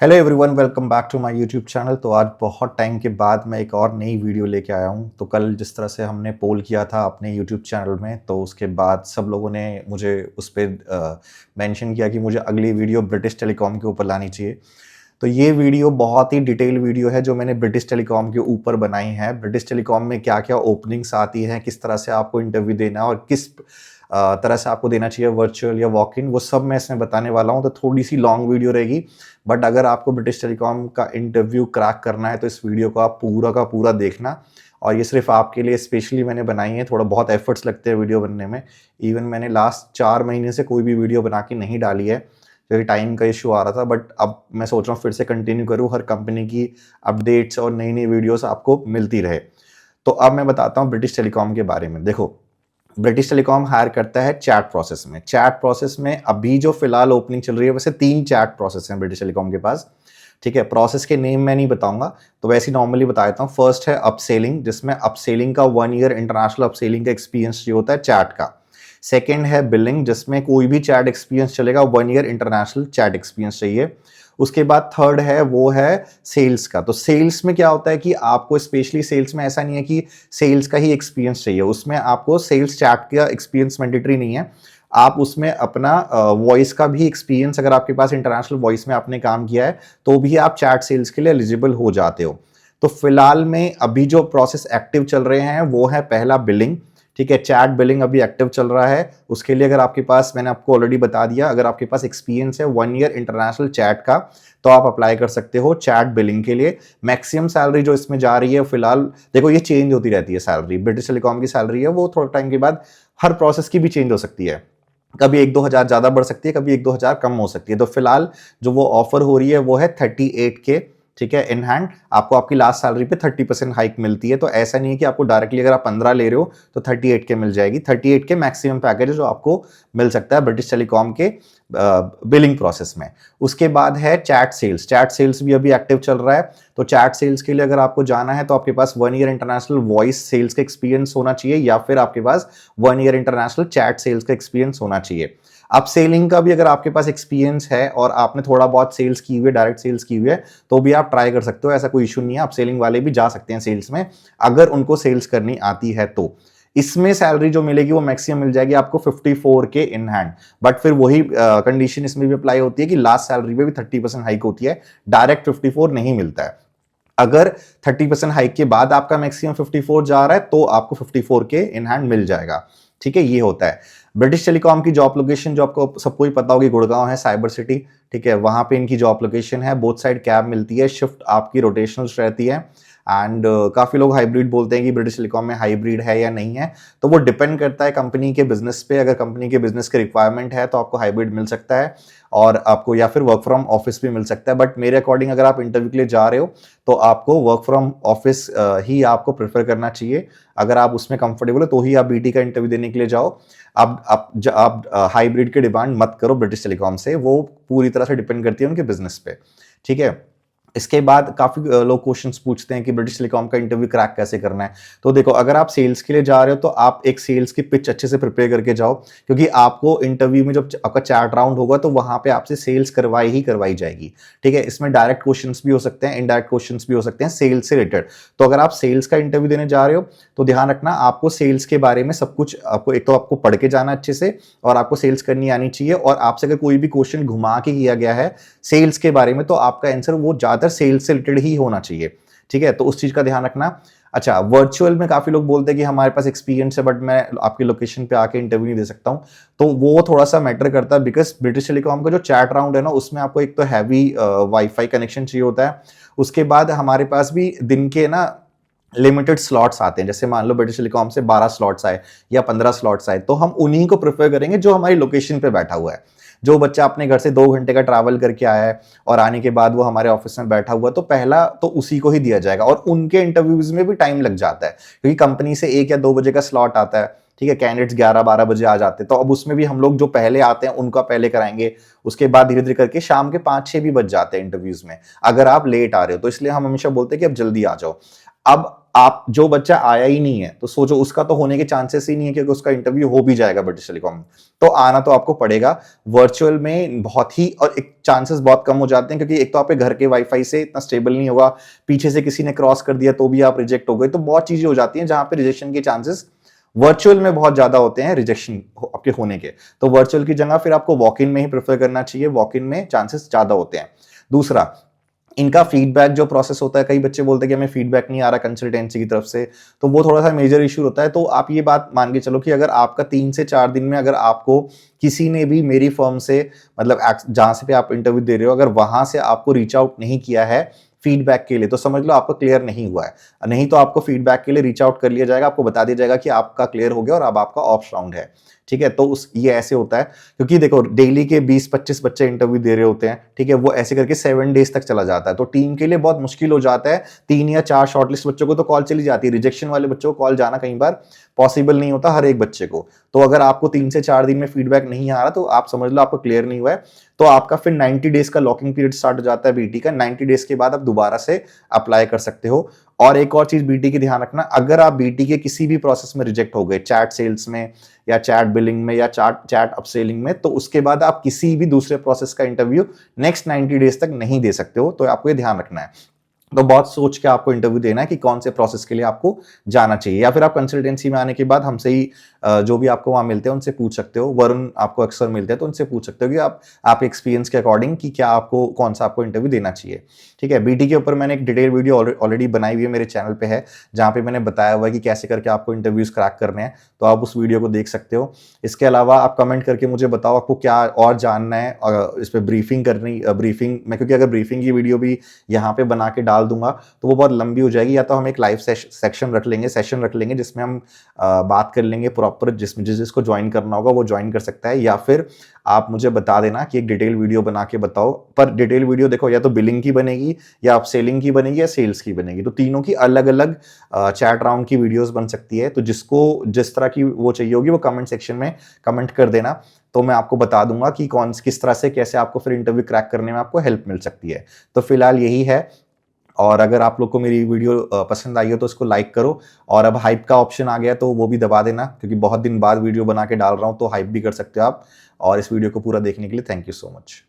Hello everyone, welcome back to my YouTube channel. तो आज बहुत टाइम के बाद मैं एक और नई वीडियो लेके आया हूँ। तो कल जिस तरह से हमने पोल किया था अपने यूट्यूब चैनल में, तो उसके बाद सब लोगों ने मुझे उस पर मेंशन किया कि मुझे अगली वीडियो ब्रिटिश टेलीकॉम के ऊपर लानी चाहिए। तो ये वीडियो बहुत ही डिटेल वीडियो है जो मैंने ब्रिटिश टेलीकॉम के ऊपर बनाई है। ब्रिटिश टेलीकॉम में क्या क्या ओपनिंग्स आती हैं, किस तरह से आपको इंटरव्यू देना है और किस तरह से आपको देना चाहिए, वर्चुअल या वॉक इन, वो सब मैं इसमें बताने वाला हूँ। तो थोड़ी सी लॉन्ग वीडियो रहेगी, बट अगर आपको ब्रिटिश टेलीकॉम का इंटरव्यू क्रैक करना है तो इस वीडियो को आप पूरा का पूरा देखना। और ये सिर्फ आपके लिए स्पेशली मैंने बनाई है। थोड़ा बहुत एफर्ट्स लगते हैं वीडियो बनने में। इवन मैंने लास्ट 4 महीने से कोई भी वीडियो बना के नहीं डाली है क्योंकि टाइम का इशू आ रहा था, बट अब मैं सोच रहा हूँ फिर से कंटिन्यू करूँ, हर कंपनी की अपडेट्स और नई नई वीडियोस आपको मिलती रहे। तो अब मैं बताता हूँ ब्रिटिश टेलीकॉम के बारे में। देखो, ब्रिटिश टेलीकॉम हायर करता है चैट प्रोसेस में। चैट प्रोसेस में अभी जो फिलहाल ओपनिंग चल रही है, वैसे 3 चैट प्रोसेस हैं ब्रिटिश टेलीकॉम के पास। ठीक है, प्रोसेस के नेम मैं नहीं बताऊंगा, तो वैसे नॉर्मली बता देता हूँ। फर्स्ट है अपसेलिंग, जिसमें अपसेलिंग का 1 ईयर इंटरनेशनल अपसेलिंग का एक्सपीरियंस जो होता है चैट का। सेकेंड है बिलिंग, जिसमें कोई भी चैट एक्सपीरियंस चलेगा, 1 ईयर इंटरनेशनल चैट एक्सपीरियंस चाहिए। उसके बाद थर्ड है, वो है सेल्स का। तो सेल्स में क्या होता है कि आपको स्पेशली सेल्स में ऐसा नहीं है कि सेल्स का ही एक्सपीरियंस चाहिए, उसमें आपको सेल्स चैट का एक्सपीरियंस मैंडेटरी नहीं है। आप उसमें अपना वॉइस का भी एक्सपीरियंस, अगर आपके पास इंटरनेशनल वॉइस में आपने काम किया है तो भी आप चैट सेल्स के लिए एलिजिबल हो जाते हो। तो फिलहाल में अभी जो प्रोसेस एक्टिव चल रहे हैं वो है पहला बिलिंग। ठीक है, चैट बिलिंग अभी एक्टिव चल रहा है। उसके लिए अगर आपके पास, मैंने आपको ऑलरेडी बता दिया, अगर आपके पास एक्सपीरियंस है 1 ईयर इंटरनेशनल चैट का, तो आप अप्लाई कर सकते हो चैट बिलिंग के लिए। मैक्सिमम सैलरी जो इसमें जा रही है फिलहाल, देखो ये चेंज होती रहती है सैलरी। ब्रिटिश टेलीकॉम की सैलरी है वो थोड़ा टाइम के बाद हर प्रोसेस की भी चेंज हो सकती है। कभी 1-2 हज़ार ज्यादा बढ़ सकती है, कभी 1-2 हज़ार कम हो सकती है। तो फिलहाल जो वो ऑफर हो रही है वो है 38K। ठीक है, इन हैंड आपको आपकी लास्ट सैलरी पे 30% हाइक मिलती है। तो ऐसा नहीं है कि आपको डायरेक्टली अगर आप 15 ले रहे हो तो 38K मिल जाएगी। 38K मैक्सिमम पैकेज है जो आपको मिल सकता है ब्रिटिश टेलीकॉम के बिलिंग प्रोसेस में। उसके बाद है चैट सेल्स। चैट सेल्स भी अभी एक्टिव चल रहा है। तो चैट सेल्स के लिए अगर आपको जाना है तो आपके पास 1 ईयर इंटरनेशनल वॉइस सेल्स का एक्सपीरियंस होना चाहिए, या फिर आपके पास 1 ईयर इंटरनेशनल चैट सेल्स का एक्सपीरियंस होना चाहिए। अब सेलिंग का भी अगर आपके पास एक्सपीरियंस है और आपने थोड़ा बहुत सेल्स की हुई है, डायरेक्ट सेल्स की हुई है, तो भी आप ट्राई कर सकते हो, ऐसा कोई इशू नहीं है। आप सेलिंग वाले भी जा सकते हैं सेल्स में अगर उनको सेल्स करनी आती है तो। इसमें सैलरी जो मिलेगी वो मैक्सिमम मिल जाएगी आपको 54K इन हैंड। बट फिर वही कंडीशन इसमें भी अप्लाई होती है कि लास्ट सैलरी पे भी 30% हाइक होती है, डायरेक्ट 54 नहीं मिलता है। अगर 30% हाइक के बाद आपका मैक्सिमम 54 जा रहा है तो आपको 54K इन हैंड मिल जाएगा। ठीक है, ये होता है। ब्रिटिश टेलीकॉम की जॉब लोकेशन जो आपको सबको ही पता होगी, गुड़गांव है, साइबर सिटी। ठीक है, वहां पे इनकी जॉब लोकेशन है। बोथ साइड कैब मिलती है, शिफ्ट आपकी रोटेशनल्स रहती है। एंड काफी लोग हाइब्रिड बोलते हैं कि ब्रिटिश टेलीकॉम में हाइब्रिड है या नहीं है, तो वो डिपेंड करता है कंपनी के बिजनेस पे। अगर कंपनी के बिजनेस के रिक्वायरमेंट है तो आपको हाइब्रिड मिल सकता है, और आपको या फिर वर्क फ्रॉम ऑफिस भी मिल सकता है। बट मेरे अकॉर्डिंग अगर आप इंटरव्यू के लिए जा रहे हो तो आपको वर्क फ्रॉम ऑफिस ही आपको प्रेफर करना चाहिए। अगर आप उसमें कंफर्टेबल हो तो ही आप बीटी का इंटरव्यू देने के लिए जाओ। आप हाइब्रिड की डिमांड मत करो ब्रिटिश टेलीकॉम से, वो पूरी तरह से डिपेंड करती है उनके बिजनेस पे। ठीक है, इसके बाद काफी लोग क्वेश्चंस पूछते हैं कि ब्रिटिश टेलीकॉम का इंटरव्यू क्रैक कैसे करना है। तो देखो, अगर आप सेल्स के लिए जा रहे हो तो आप एक सेल्स की पिच अच्छे से प्रिपेयर करके जाओ, क्योंकि आपको इंटरव्यू में जब आपका चैट राउंड होगा तो वहां पे आपसे सेल्स करवाई जाएगी। ठीक है, इसमें डायरेक्ट क्वेश्चंस भी हो सकते हैं, इनडायरेक्ट क्वेश्चंस भी हो सकते हैं सेल्स से रिलेटेड। तो अगर आप सेल्स का इंटरव्यू देने जा रहे हो तो ध्यान रखना, आपको सेल्स के बारे में सब कुछ, आपको एक तो आपको पढ़ के जाना अच्छे से, और आपको सेल्स करनी आनी चाहिए। और आपसे अगर कोई भी क्वेश्चन घुमा के किया गया है सेल्स के बारे में तो आपका आंसर वो ज्यादातर सेल्स से रिलेटेड ही होना चाहिए। ठीक है, तो उस चीज का ध्यान रखना। अच्छा, वर्चुअल में काफी लोग बोलते हैं कि हमारे पास एक्सपीरियंस है बट मैं आपकी लोकेशन पे आके इंटरव्यू नहीं दे सकता हूं, तो वो थोड़ा सा मैटर करता है। बिकॉज ब्रिटिश टेलीकॉम का जो चैट राउंड है ना, उसमें आपको एक तो हैवी वाईफाई कनेक्शन चाहिए होता है। उसके बाद हमारे पास भी दिन के ना लिमिटेड स्लॉट्स आते हैं। जैसे मान लो ब्रिटिश टेलीकॉम से 12 स्लॉट्स आए या 15 स्लॉट्स आए, तो हम उन्हीं को प्रेफर करेंगे जो हमारी लोकेशन पे बैठा हुआ है। जो बच्चा अपने घर से 2 घंटे का ट्रैवल करके आया है और आने के बाद वो हमारे ऑफिस में बैठा हुआ, तो पहला तो उसी को ही दिया जाएगा। और उनके इंटरव्यूज में भी टाइम लग जाता है, क्योंकि कंपनी से 1 या 2 बजे का स्लॉट आता है। ठीक है, कैंडिडेट्स 11-12 बजे आ जाते हैं, तो अब उसमें भी हम लोग जो पहले आते हैं उनका पहले कराएंगे। उसके बाद धीरे धीरे करके शाम के 5-6 भी बज जाते हैं इंटरव्यूज में, अगर आप लेट आ रहे हो। तो इसलिए हम हमेशा बोलते हैं कि अब जल्दी आ जाओ। अब आप जो बच्चा आया ही नहीं है तो सोचो उसका तो होने के चांसेस ही नहीं है कि उसका इंटरव्यू हो भी जाएगा ब्रिटिश टेलीकॉम, तो आना तो आपको पड़ेगा। वर्चुअल में बहुत ही और एक चांसेस बहुत कम हो जाते हैं, क्योंकि एक तो आपके घर के वाईफाई से इतना स्टेबल नहीं होगा, पीछे से किसी ने क्रॉस कर दिया तो भी आप रिजेक्ट हो गए, तो बहुत चीजें हो जाती हैं जहां पे रिजेक्शन के चांसेस वर्चुअल में बहुत ज्यादा होते हैं रिजेक्शन आपके होने के। तो वर्चुअल की जगह फिर आपको वॉक इन में ही प्रेफर करना चाहिए, वॉक इन में चांसेस ज्यादा होते हैं। दूसरा, इनका फीडबैक जो प्रोसेस होता है, कई बच्चे बोलते हैं कि हमें फीडबैक नहीं आ रहा कंसल्टेंसी की तरफ से, तो वो थोड़ा सा मेजर इशू होता है। तो आप ये बात मान के चलो कि अगर आपका 3 से 4 दिन में अगर आपको किसी ने भी मेरी फर्म से, मतलब जहां से भी आप इंटरव्यू दे रहे हो, अगर वहां से आपको रीच आउट नहीं किया है फीडबैक के लिए, तो समझ लो आपको क्लियर नहीं हुआ है। नहीं तो आपको फीडबैक के लिए रीच आउट कर लिया जाएगा, आपको बता दिया जाएगा कि आपका क्लियर हो गया और अब आपका ऑफ राउंड है। ठीक है, तो ये ऐसे होता है, क्योंकि देखो डेली के 20-25 बच्चे इंटरव्यू दे रहे होते हैं, ठीक है, वो ऐसे करके 7 डेज तक चला जाता है, तो टीम के लिए बहुत मुश्किल हो जाता है। 3 या 4 शॉर्टलिस्ट बच्चों को तो कॉल चली जाती है, रिजेक्शन वाले बच्चों को कॉल जाना कई बार पॉसिबल नहीं होता हर एक बच्चे को। तो अगर आपको 3 से 4 दिन में फीडबैक नहीं आ रहा तो आप समझ लो आपको क्लियर नहीं हुआ है, तो आपका फिर 90 डेज का लॉकिंग पीरियड स्टार्ट हो जाता है बीटी का। 90 डेज के बाद आप दोबारा से अप्लाई कर सकते हो। और एक और चीज बीटी की ध्यान रखना, अगर आप बीटी के किसी भी प्रोसेस में रिजेक्ट हो गए, चैट सेल्स में या चैट बिलिंग में या चैट अपसेलिंग में, तो उसके बाद आप किसी भी दूसरे प्रोसेस का इंटरव्यू नेक्स्ट 90 डेज तक नहीं दे सकते हो, तो आपको ये ध्यान रखना है। तो बहुत सोच के आपको इंटरव्यू देना है कि कौन से प्रोसेस के लिए आपको जाना चाहिए, या फिर आप कंसल्टेंसी में आने के बाद हमसे ही जो भी आपको वहां मिलते हैं उनसे पूछ सकते हो। वरुण आपको अक्सर मिलते हैं तो उनसे पूछ सकते हो कि आप एक्सपीरियंस के अकॉर्डिंग कि क्या आपको कौन सा आपको इंटरव्यू देना चाहिए। ठीक है, बीटी के ऊपर मैंने एक डिटेल वीडियो ऑलरेडी बनाई हुई है, मेरे चैनल पे है, जहां पे मैंने बताया हुआ है कि कैसे करके आपको इंटरव्यूज क्रैक करने हैं, तो आप उस वीडियो को देख सकते हो। इसके अलावा आप कमेंट करके मुझे बताओ आपको क्या और जानना है, और इस पर ब्रीफिंग करनी, ब्रीफिंग में, क्योंकि अगर ब्रीफिंग की वीडियो भी यहाँ पे बना के डाल दूंगा तो वो बहुत लंबी हो जाएगी, या तो हम एक लाइव सेशन रख लेंगे जिसमें हम बात कर लेंगे प्रॉपर, जिसको ज्वाइन करना होगा वो ज्वाइन कर सकता है, या फिर आप मुझे बता देना कि एक डिटेल वीडियो बना के बताओ। पर डिटेल वीडियो देखो, या तो बिलिंग की बनेगी या अपसेलिंग की बनेगी या सेल्स की बनेगी, तो तीनों की अलग अलग चैट राउंड की वीडियोस बन सकती है। तो जिसको जिस तरह की वो चाहिए होगी वो कमेंट सेक्शन में कमेंट कर देना, तो मैं आपको बता दूंगा कि किस तरह से कैसे आपको फिर इंटरव्यू क्रैक करने में आपको हेल्प मिल सकती है। तो फिलहाल यही है, और अगर आप लोग को मेरी वीडियो पसंद आई हो तो इसको लाइक करो, और अब हाइप का ऑप्शन आ गया तो वो भी दबा देना, क्योंकि बहुत दिन बाद वीडियो बना के डाल रहा हूँ, तो हाइप भी कर सकते हो आप। और इस वीडियो को पूरा देखने के लिए थैंक यू सो मच।